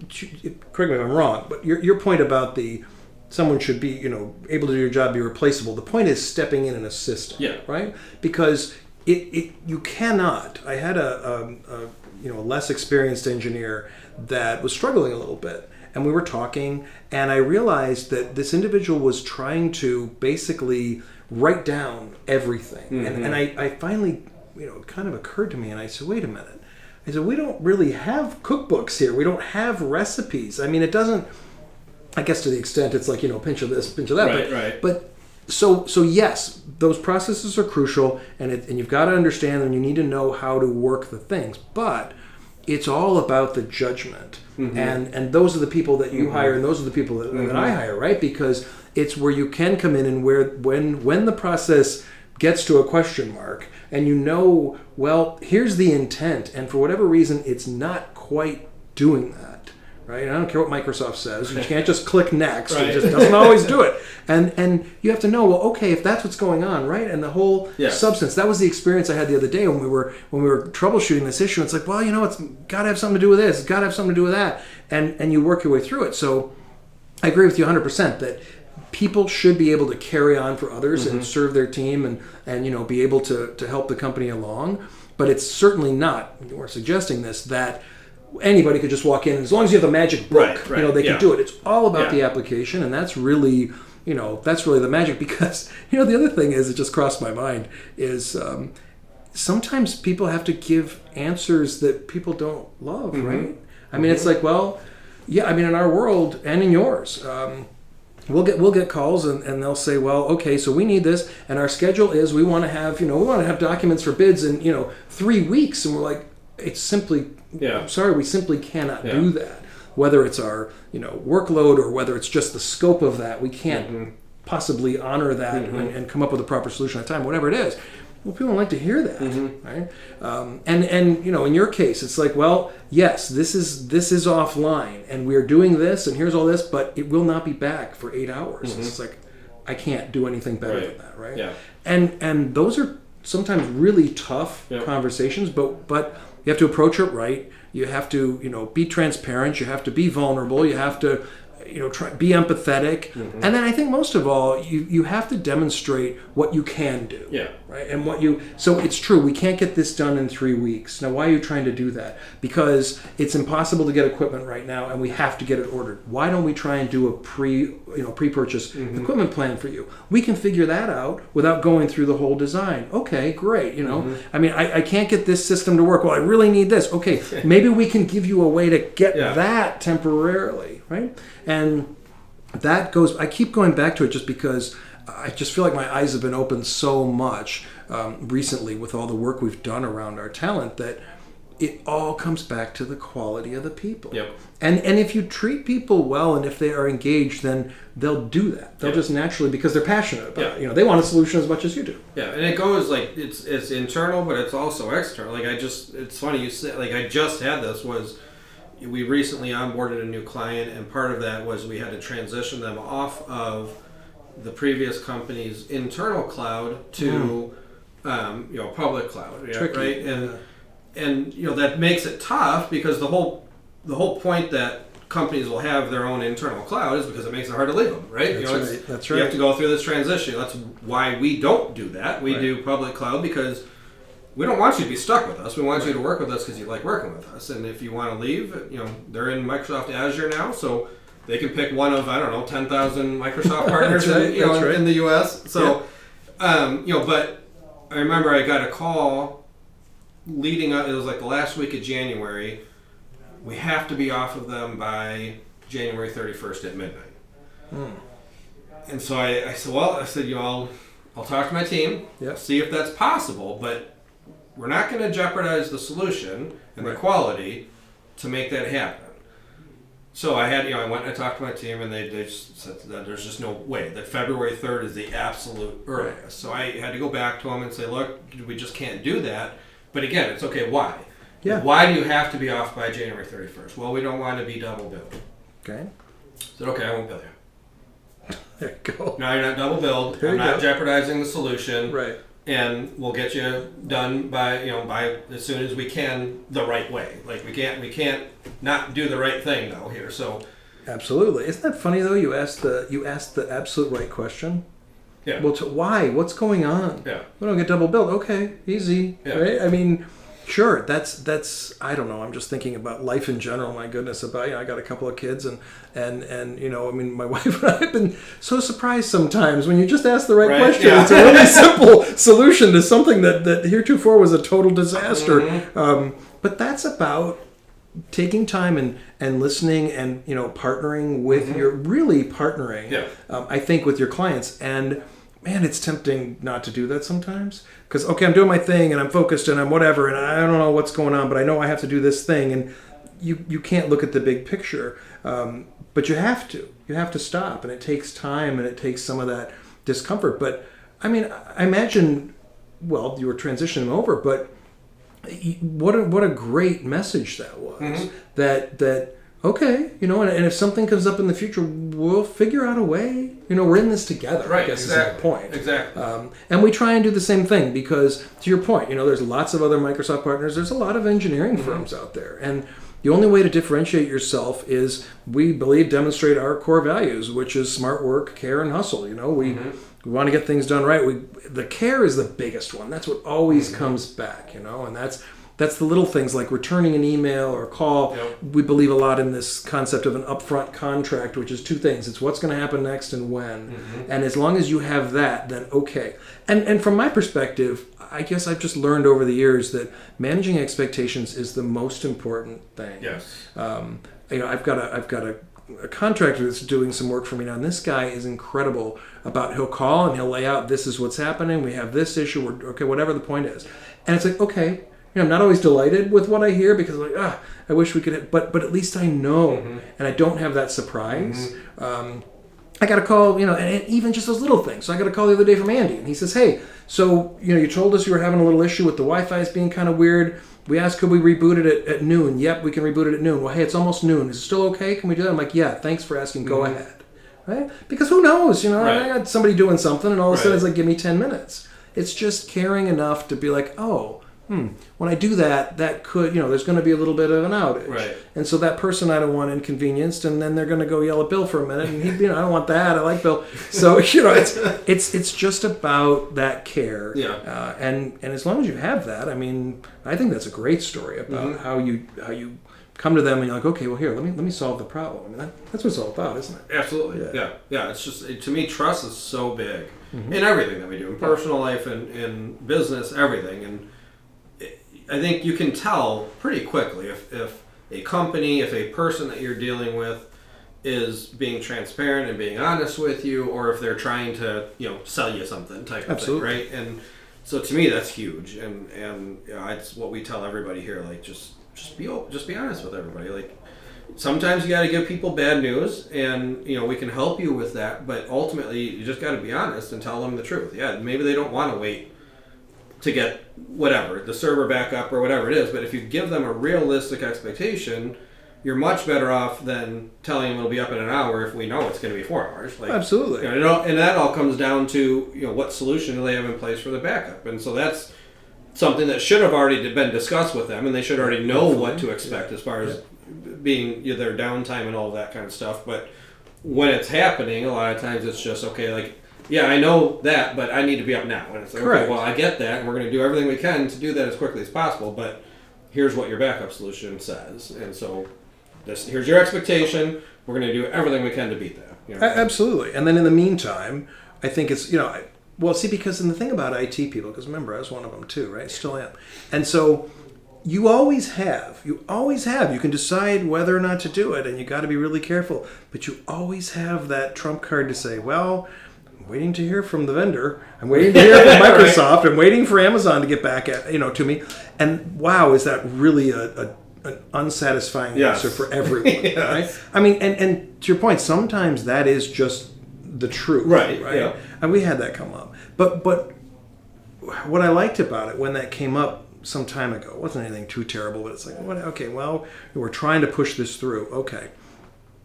Correct me if I'm wrong, but your point about someone should be, able to do your job, be replaceable. The point is stepping in and assisting. Yeah. Right? Because you cannot. I had a less experienced engineer that was struggling a little bit, and we were talking, and I realized that this individual was trying to basically write down everything, mm-hmm. and I finally, it kind of occurred to me, and I said, wait a minute. I said, we don't really have cookbooks here. We don't have recipes. I mean, it doesn't. I guess to the extent it's like, pinch of this, pinch of that. Right. But so yes, those processes are crucial, and you've got to understand them. You need to know how to work the things. But it's all about the judgment, mm-hmm. and those are the people that you mm-hmm. hire, and those are the people that, mm-hmm. that I hire, right? Because it's where you can come in and when the process gets to a question mark, and well, here's the intent, and for whatever reason, it's not quite doing that. Right? I don't care what Microsoft says. You can't just click next. Right. It just doesn't always do it. And you have to know, well, okay, if that's what's going on, right? And the whole substance. That was the experience I had the other day when we were troubleshooting this issue. It's like, well, it's got to have something to do with this. It's got to have something to do with that. And you work your way through it. So I agree with you 100% that people should be able to carry on for others mm-hmm. and serve their team and be able to help the company along. But it's certainly not, we're suggesting this, that anybody could just walk in, and as long as you have the magic book, right. They can do it. It's all about the application, and that's really, the magic. Because the other thing is, it just crossed my mind, is sometimes people have to give answers that people don't love, mm-hmm. right? I mean, mm-hmm. it's like, well, in our world and in yours, we'll get calls and they'll say, well, okay, so we need this, and our schedule is we want to have documents for bids in 3 weeks, and we're like, it's simply. I'm sorry, we simply cannot do that. Whether it's our workload or whether it's just the scope of that, we can't mm-hmm. possibly honor that mm-hmm. and come up with a proper solution at a time, whatever it is. Well, people don't like to hear that, mm-hmm. right? And in your case, it's like, well, yes, this is offline, and we're doing this, and here's all this, but it will not be back for 8 hours. Mm-hmm. It's like, I can't do anything better than that, right? Yeah. And those are sometimes really tough conversations, but you have to approach it right. You have to, be transparent. You have to be vulnerable. You have to, be empathetic. Mm-hmm. And then I think most of all, you have to demonstrate what you can do. Yeah. Right. And so it's true. We can't get this done in 3 weeks. Now, why are you trying to do that? Because it's impossible to get equipment right now, and we have to get it ordered. Why don't we try and do a pre-purchase mm-hmm. equipment plan for you? We can figure that out without going through the whole design. Okay, great. Mm-hmm. I mean, I can't get this system to work. Well, I really need this. Okay, maybe we can give you a way to get that temporarily, right? And that goes, I keep going back to it just because I just feel like my eyes have been opened so much recently with all the work we've done around our talent that it all comes back to the quality of the people. Yep. And if you treat people well and if they are engaged, then they'll do that. They'll just naturally, because they're passionate about it. You know, they want a solution as much as you do. Yeah, and it goes like it's internal, but it's also external. Like it's funny you say, like I just had this was we recently onboarded a new client, and part of that was we had to transition them off of the previous company's internal cloud to public cloud, Tricky. Right? And that makes it tough because the whole point that companies will have their own internal cloud is because it makes it hard to leave them, right? That's right. You have to go through this transition. That's why we don't do that. We do public cloud because we don't want you to be stuck with us. We want you to work with us because you like working with us. And if you want to leave, they're in Microsoft Azure now, so they can pick one of 10,000 Microsoft partners in the U.S. So, but I remember I got a call leading up. It was like the last week of January. We have to be off of them by January 31st at midnight. And so I said, I'll talk to my team, see if that's possible, but we're not going to jeopardize the solution and the quality to make that happen. So I went and I talked to my team, and they just said that there's just no way that February 3rd is the absolute earliest. So I had to go back to them and say, look, we just can't do that. But again, it's okay. Why? Yeah. Why do you have to be off by January 31st? Well, we don't want to be double billed. Okay. I said, okay, I won't bill you. There you go. Now you're not double billed. I'm not jeopardizing the solution. Right. And we'll get you done by as soon as we can the right way. Like we can't not do the right thing though here. So absolutely. Isn't that funny though? You asked the absolute right question. Yeah. Well, why? What's going on? Yeah. We don't get double billed. Okay, easy. Yeah. Right? I mean, sure. That's. I don't know. I'm just thinking about life in general. My goodness, about I got a couple of kids, and I mean, my wife and I have been so surprised sometimes when you just ask the right question. Yeah. It's a really simple solution to something that heretofore was a total disaster. Mm-hmm. But that's about taking time and listening and partnering with your really partnering. Yeah. I think with your clients. And man, it's tempting not to do that sometimes because I'm doing my thing and I'm focused and I'm whatever and I don't know what's going on, but I know I have to do this thing, and you can't look at the big picture, but you have to stop, and it takes time and it takes some of that discomfort. But I mean, I imagine, well, you were transitioning over, but what a great message that was. Mm-hmm. That okay, and if something comes up in the future, we'll figure out a way. We're in this together. Right, I guess exactly. Is the point. Exactly. And we try and do the same thing because, to your point, there's lots of other Microsoft partners. There's a lot of engineering firms out there, and the only way to differentiate yourself is, we believe, demonstrate our core values, which is smart work, care, and hustle. We want to get things done right. The care is the biggest one. That's what always comes back. And that's the little things like returning an email or a call. Yep. We believe a lot in this concept of an upfront contract, which is two things. It's what's going to happen next and when. Mm-hmm. And as long as you have that, then okay. And from my perspective, I guess I've just learned over the years that managing expectations is the most important thing. Yes. I've got a contractor that's doing some work for me now, and this guy is incredible about, he'll call and he'll lay out, this is what's happening, we have this issue, whatever the point is. And it's like, okay, I'm not always delighted with what I hear because I wish we could, but at least I know, and I don't have that surprise. I got a call, and even just those little things. So I got a call the other day from Andy, and he says, hey, so, you told us you were having a little issue with the Wi-Fi's being kind of weird. We asked, could we reboot it at noon? Yep, we can reboot it at noon. Well, hey, it's almost noon. Is it still okay? Can we do that? I'm like, yeah, thanks for asking. Go ahead. Right? Because who knows? Right. I got somebody doing something, and all of a sudden it's like, give me 10 minutes. It's just caring enough to be like, when I do that could, there's going to be a little bit of an outage. Right. And so that person I don't want inconvenienced, and then they're going to go yell at Bill for a minute, and I don't want that. I like Bill. So, it's just about that care. Yeah. And as long as you have that, I mean, I think that's a great story about how you come to them and you're like, okay, well, here, let me solve the problem. I mean, that's what it's all about, isn't it? Absolutely. Yeah. It's just, to me, trust is so big in everything that we do, in personal life and in business, everything. And I think you can tell pretty quickly if a company, if a person that you're dealing with is being transparent and being honest with you, or if they're trying to, sell you something type of thing, right? And so to me that's huge, and you know, it's what we tell everybody here. Like just be honest with everybody. Like sometimes you got to give people bad news, and you know we can help you with that. But ultimately, you just got to be honest and tell them the truth. Yeah, maybe they don't want to wait to get whatever the server back up or whatever it is. But if you give them a realistic expectation, you're much better off than telling them it'll be up in an hour if we know it's going to be 4 hours. Like, Absolutely. You know, and that all comes down to what solution do they have in place for the backup, and so that's something that should have already been discussed with them, and they should already know what to expect as far as being their downtime and all that kind of stuff. But when it's happening, a lot of times it's just okay. Like, yeah, I know that, but I need to be up now. And it's like, okay, well, I get that, and we're going to do everything we can to do that as quickly as possible. But here's what your backup solution says, and so. Here's your expectation. We're going to do everything we can to beat that. You know? Absolutely. And then in the meantime, I think it's, because in the thing about IT people, because remember, I was one of them too, right? Still am. And so you always have. You can decide whether or not to do it, and you got to be really careful. But you always have that trump card to say, well, I'm waiting to hear from the vendor. I'm waiting to hear from Microsoft. Right. I'm waiting for Amazon to get back to me. And wow, is that really an unsatisfying answer for everyone, yes. Right? I mean, and to your point, sometimes that is just the truth, right? Yeah. And we had that come up, but what I liked about it when that came up some time ago, it wasn't anything too terrible, but it's like, okay, well, we're trying to push this through. Okay.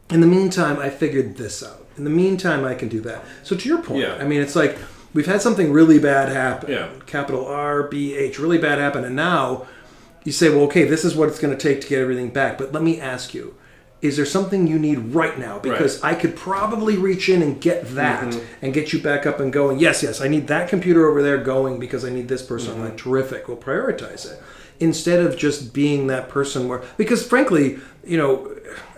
In the meantime, I figured this out. In the meantime, I can do that. So to your point, I mean, it's like we've had something really bad happen, capital RBH, really bad happen, and now. You say, well, okay, this is what it's going to take to get everything back. But let me ask you, is there something you need right now? Because I could probably reach in and get that and get you back up and going. Yes, I need that computer over there going because I need this person. Like, terrific. We'll prioritize it. Instead of just being that person where... Because frankly,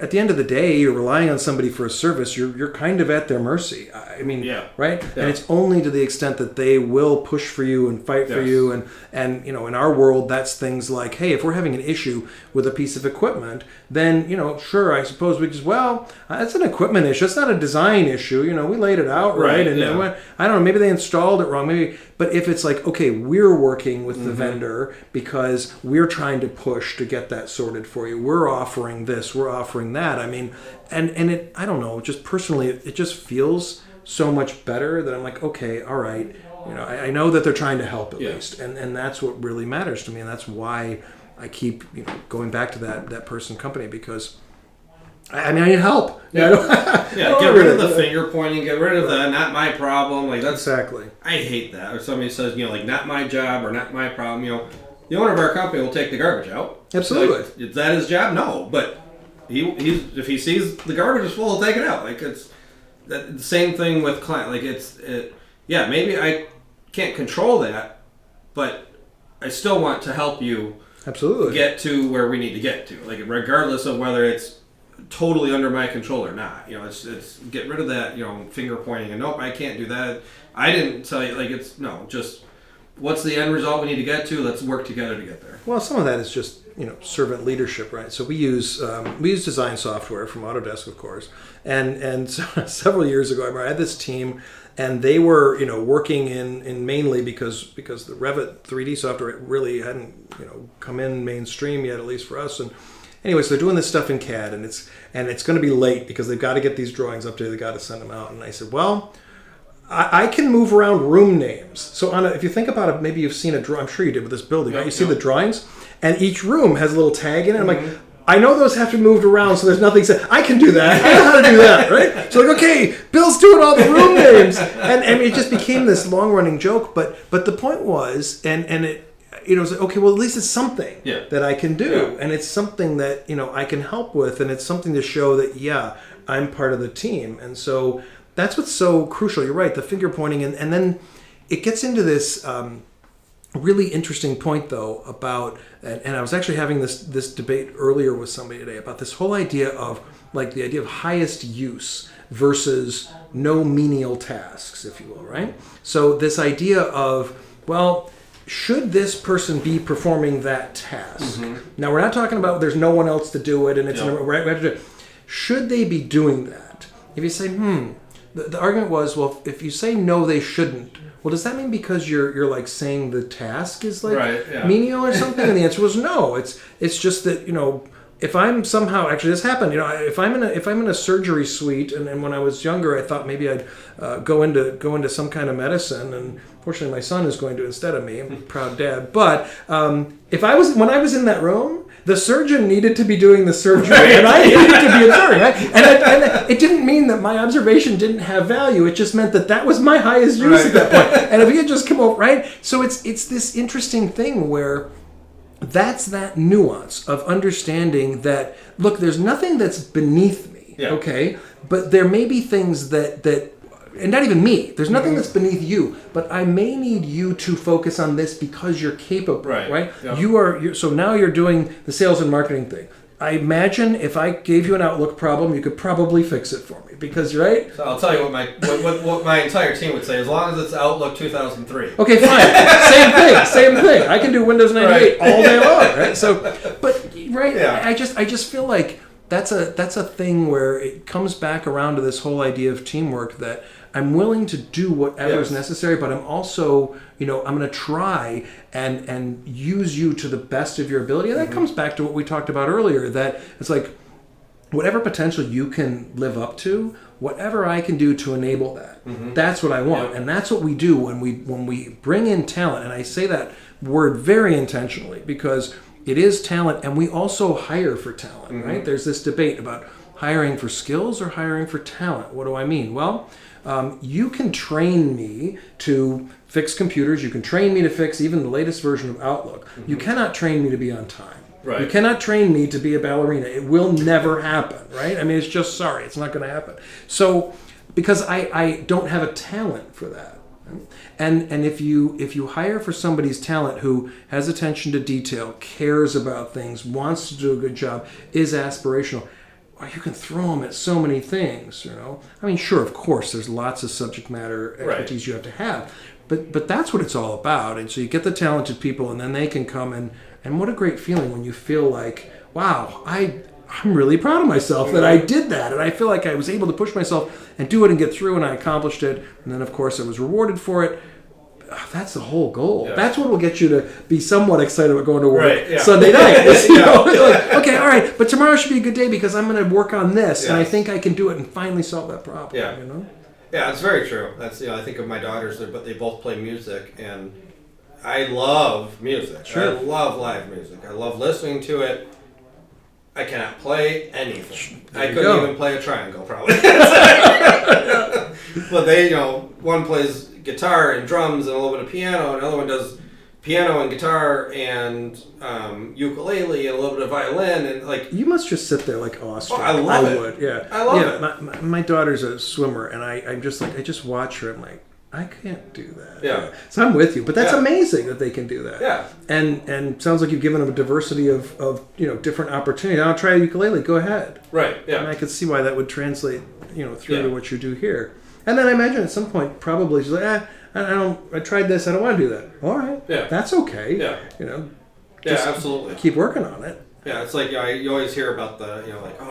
at the end of the day, you're relying on somebody for a service. You're kind of at their mercy. I mean, right? Yeah. And it's only to the extent that they will push for you and fight for you. And in our world, that's things like, hey, if we're having an issue with a piece of equipment, then, sure, I suppose we just, it's an equipment issue. It's not a design issue. We laid it out right. And I don't know, maybe they installed it wrong. Maybe. But if it's like, okay, we're working with the vendor because we're trying to push to get that sorted for you. We're offering this. We're offering that. I mean, and it, I don't know, just personally, it just feels so much better that I'm like, okay, all right. I know that they're trying to help at least. And that's what really matters to me. And that's why I keep, going back to that person company because I need help. Get rid of the finger pointing. Get rid of the not my problem. Like that's exactly. I hate that. Or somebody says, like not my job or not my problem. The owner of our company will take the garbage out. Absolutely. Like, is that his job? No, but he's if he sees the garbage is full, he'll take it out. Like it's the same thing with client. Like maybe I can't control that, but I still want to help you. Absolutely. Get to where we need to get to. Like regardless of whether it's totally under my control or not. It's get rid of that, finger pointing and nope, I can't do that. I didn't tell you, like just what's the end result we need to get to? Let's work together to get there. Well, some of that is just, servant leadership, right? So we use design software from Autodesk, of course. And so several years ago, I had this team and they were, working in mainly because the Revit 3D software really hadn't, come in mainstream yet, at least for us. And anyway, so they're doing this stuff in CAD, and it's going to be late because they've got to get these drawings up there. They've got to send them out. And I said, well, I can move around room names. So if you think about it, maybe you've seen a drawing. I'm sure you did with this building. Right? You see the drawings, and each room has a little tag in it. I'm like, I know those have to be moved around, so there's nothing said. I can do that. I know how to do that, right? So like, okay, Bill's doing all the room names, and it just became this long running joke. But the point was, and it. It's like, okay, well, at least it's something that I can do. And it's something that, I can help with. And it's something to show that, I'm part of the team. And so that's what's so crucial. You're right, the finger pointing. And then it gets into this really interesting point, though, about, and I was actually having this debate earlier with somebody today about this whole idea of, like, the idea of highest use versus no menial tasks, if you will, right? So this idea of, well, should this person be performing that task? Now, we're not talking about there's no one else to do it and it's we have to do it. Should they be doing that? If you say, the argument was, well, if you say no, they shouldn't. Well, does that mean because you're like saying the task is like menial or something? And the answer was no. It's just that, if I'm somehow, actually this happened, if I'm in a surgery suite, and when I was younger I thought maybe I'd go into some kind of medicine, and fortunately my son is going to instead of me. I'm a proud dad. But when I was in that room, the surgeon needed to be doing the surgery, and I needed to be observing, right? And it didn't mean that my observation didn't have value. It just meant that was my highest use at that point. And if he had just come over, right? So it's this interesting thing where that's that nuance of understanding that, look, there's nothing that's beneath me, okay? But there may be things that and not even me. There's nothing that's beneath you, but I may need you to focus on this because you're capable, right? Yeah. So now you're doing the sales and marketing thing. I imagine if I gave you an Outlook problem, you could probably fix it for me because, right? So I'll tell you what my entire team would say, as long as it's Outlook 2003. Okay, fine. Same thing. I can do Windows 98 all day long, right? So, but right, I just feel like that's a thing where it comes back around to this whole idea of teamwork, that I'm willing to do whatever is necessary, but I'm also, I'm going to try and use you to the best of your ability. And that comes back to what we talked about earlier, that it's like whatever potential you can live up to, whatever I can do to enable that. That's what I want. And that's what we do when we bring in talent. And I say that word very intentionally because it is talent, and we also hire for talent, right? There's this debate about hiring for skills or hiring for talent. What do I mean? Well, you can train me to fix computers. You can train me to fix even the latest version of Outlook. You cannot train me to be on time. Right. You cannot train me to be a ballerina. It will never happen, right? I mean, it's just, sorry, it's not going to happen. So, because I don't have a talent for that. And if you hire for somebody's talent who has attention to detail, cares about things, wants to do a good job, is aspirational, well, you can throw them at so many things, I mean, sure, of course, there's lots of subject matter expertise you have to have, but that's what it's all about. And so you get the talented people, and then they can come and what a great feeling when you feel like, wow, I'm really proud of myself that I did that, and I feel like I was able to push myself and do it and get through, and I accomplished it, and then of course I was rewarded for it. That's the whole goal. Yeah. That's what will get you to be somewhat excited about going to work Sunday night. Like, okay, all right, but tomorrow should be a good day because I'm going to work on this, and I think I can do it and finally solve that problem. Yeah, yeah, it's very true. That's I think of my daughters, but they both play music, and I love music. Sure. I love live music. I love listening to it. I cannot play anything. I couldn't even play a triangle, probably. But they, one plays guitar and drums and a little bit of piano, and another one does piano and guitar and ukulele and a little bit of violin, and like. You must just sit there like awestruck. Oh, I love it. Would, yeah. I love it. My daughter's a swimmer, and I'm just like, I just watch her. I'm like, I can't do that. Yeah. So I'm with you, but that's amazing that they can do that. Yeah. And sounds like you've given them a diversity of different opportunities. I'll try ukulele. Go ahead. Right. Yeah. And I could see why that would translate through to what you do here. And then I imagine at some point probably she's like, I tried this. I don't want to do that. All right. Yeah. That's okay. Yeah. Just absolutely. Keep working on it. Yeah. It's like you always hear about the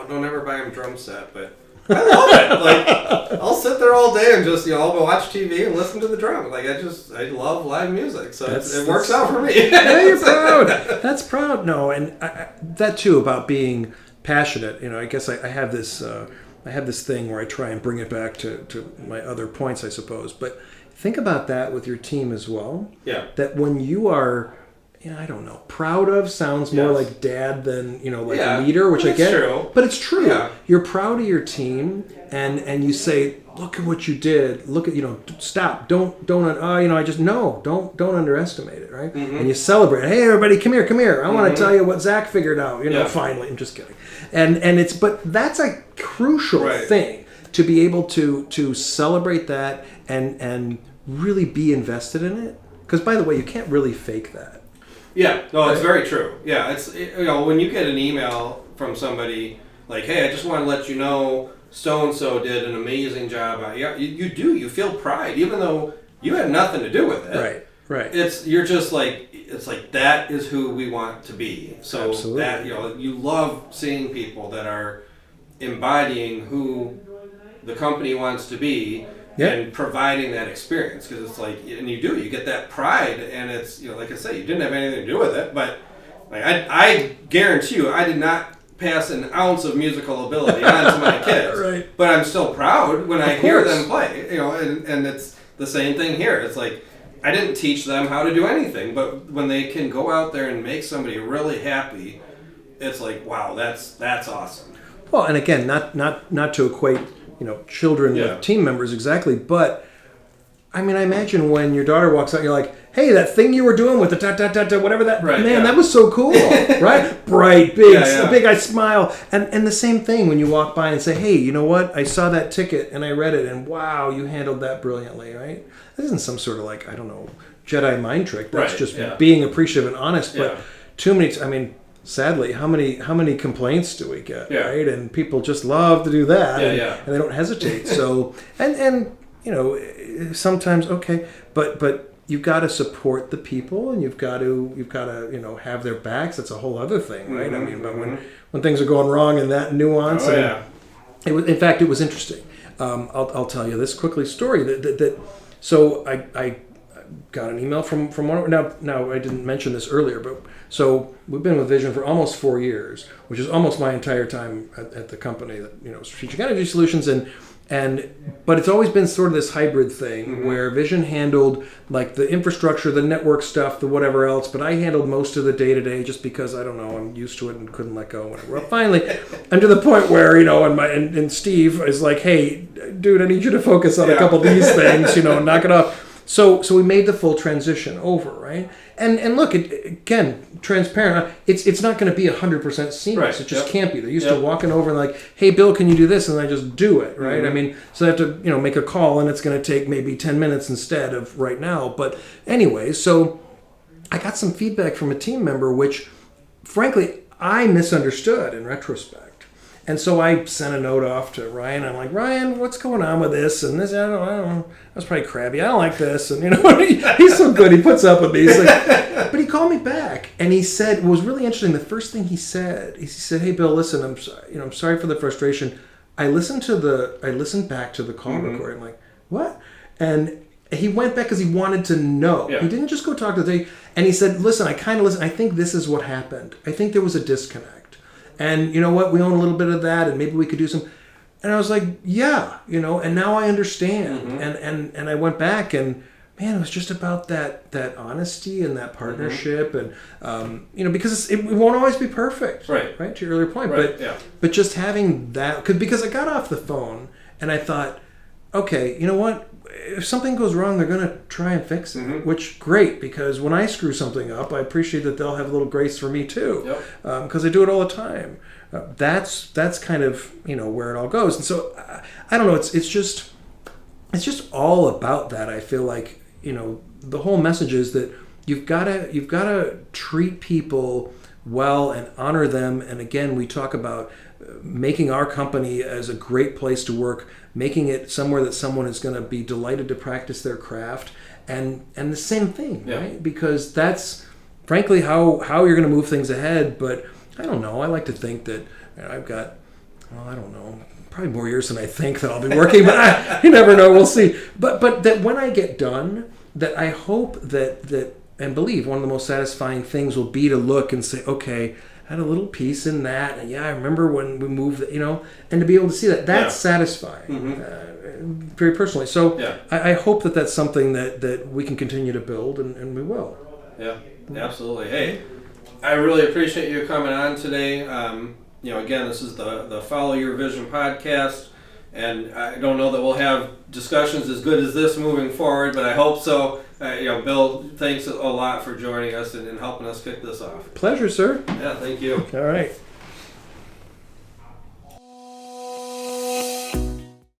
don't ever buy him a drum set, but. I love it. Like, I'll sit there all day and just, I'll watch TV and listen to the drum. Like, I love live music, so it works out for me. Yeah, you're proud. That's proud. No, and that too about being passionate. I guess I have this thing where I try and bring it back to my other points, I suppose. But think about that with your team as well. Yeah. That when you are. I don't know. Proud of sounds more like dad than, like a leader, which I get. True. But it's true. Yeah. You're proud of your team and you say, look at what you did. Look at, stop. Don't underestimate it, right? Mm-hmm. And you celebrate. Hey, everybody, come here. I want to tell you what Zach figured out, finally. I'm just kidding. But that's a crucial thing to be able to celebrate that and really be invested in it. Because, by the way, you can't really fake that. Yeah, no, it's very true. Yeah, it's when you get an email from somebody like, "Hey, I just want to let you know so and so did an amazing job." You feel pride, even though you had nothing to do with it. Right. You're just like that is who we want to be. So absolutely. That you love seeing people that are embodying who the company wants to be. Yeah. And providing that experience, because it's like, and you get that pride, and it's, like I say, you didn't have anything to do with it, but like I guarantee you, I did not pass an ounce of musical ability on to my kids, Right. But I'm still proud when I Of hear course. them play, and it's the same thing here. It's like, I didn't teach them how to do anything, but when they can go out there and make somebody really happy, it's like, wow, that's awesome. Well, and again, not to equate, children Yeah. with team members exactly, but I mean, I imagine when your daughter walks out, you're like, hey, that thing you were doing with the whatever that, Right, man, yeah. that was so cool, right? Bright, big, Yeah. big eye smile. And the same thing when you walk by and say, hey, you know what? I saw that ticket and I read it, and wow, you handled that brilliantly, right? This isn't some sort of like, I don't know, Jedi mind trick. That's Right, just yeah. being appreciative and honest. But Yeah. too many, I mean, sadly, how many complaints do we get, Yeah. right? And people just love to do that, Yeah, and they don't hesitate. So, and sometimes okay, but you've got to support the people, and you've got to have their backs. That's a whole other thing, right? Mm-hmm, I mean, but when things are going wrong in that nuance, it was, in fact, it was interesting. I'll tell you this quickly story that so I got an email from one. Now I didn't mention this earlier, but so we've been with Vision for almost 4 years, which is almost my entire time at the company, that Strategic Energy Solutions, but it's always been sort of this hybrid thing where Vision handled like the infrastructure, the network stuff, the whatever else, but I handled most of the day-to-day just because, I don't know, I'm used to it and couldn't let go. Whatever. Well, finally, I'm to the point where, and Steve is like, hey, dude, I need you to focus on a couple of these things, knock it off. So we made the full transition over, right? And look, again, transparent. It's not going to be 100% seamless. Right. It just can't be. They're used to walking over and like, hey, Bill, can you do this? And I just do it, right? Mm-hmm. I mean, so they have to make a call, and it's going to take maybe 10 minutes instead of right now. But anyway, so I got some feedback from a team member, which, frankly, I misunderstood in retrospect. And so I sent a note off to Ryan. I'm like, Ryan, what's going on with this? And this, I don't know. That's probably crabby. I don't like this. And he's so good. He puts up with me. But he called me back, and he said, what was really interesting, the first thing he said, hey, Bill, listen, I'm sorry, I'm sorry for the frustration. I listened back to the call recording. I'm like, what? And he went back because he wanted to know. Yeah. He didn't just go talk to the, and he said, listen, I kind of listened. I think this is what happened. I think there was a disconnect. And you know what? We own a little bit of that, and maybe we could do some. And I was like, yeah, and now I understand. And I went back, and man, it was just about that honesty and that partnership, and because it won't always be perfect, Right? To your earlier point, Right, but just having that, because I got off the phone and I thought, okay, you know what? If something goes wrong, they're going to try and fix it, which great, because when I screw something up, I appreciate that they'll have a little grace for me too, because I do it all the time. That's kind of where it all goes, and so I don't know. It's just all about that. I feel like the whole message is that you've got to treat people well and honor them. And again, we talk about making our company as a great place to work, making it somewhere that someone is going to be delighted to practice their craft, and the same thing, right? Because that's frankly how you're going to move things ahead. But I don't know. I like to think that I've got, I don't know, probably more years than I think that I'll be working, but you never know. We'll see. But that when I get done, that I hope that and believe one of the most satisfying things will be to look and say, okay, I had a little piece in that, and I remember when we moved, and to be able to see that's satisfying, very personally. So I hope that that's something that we can continue to build, and we will. Yeah, absolutely. Hey, I really appreciate you coming on today. Again, this is the Follow Your Vision podcast, and I don't know that we'll have discussions as good as this moving forward, but I hope so. Bill, thanks a lot for joining us and helping us kick this off. Pleasure, sir. Yeah, thank you. All right.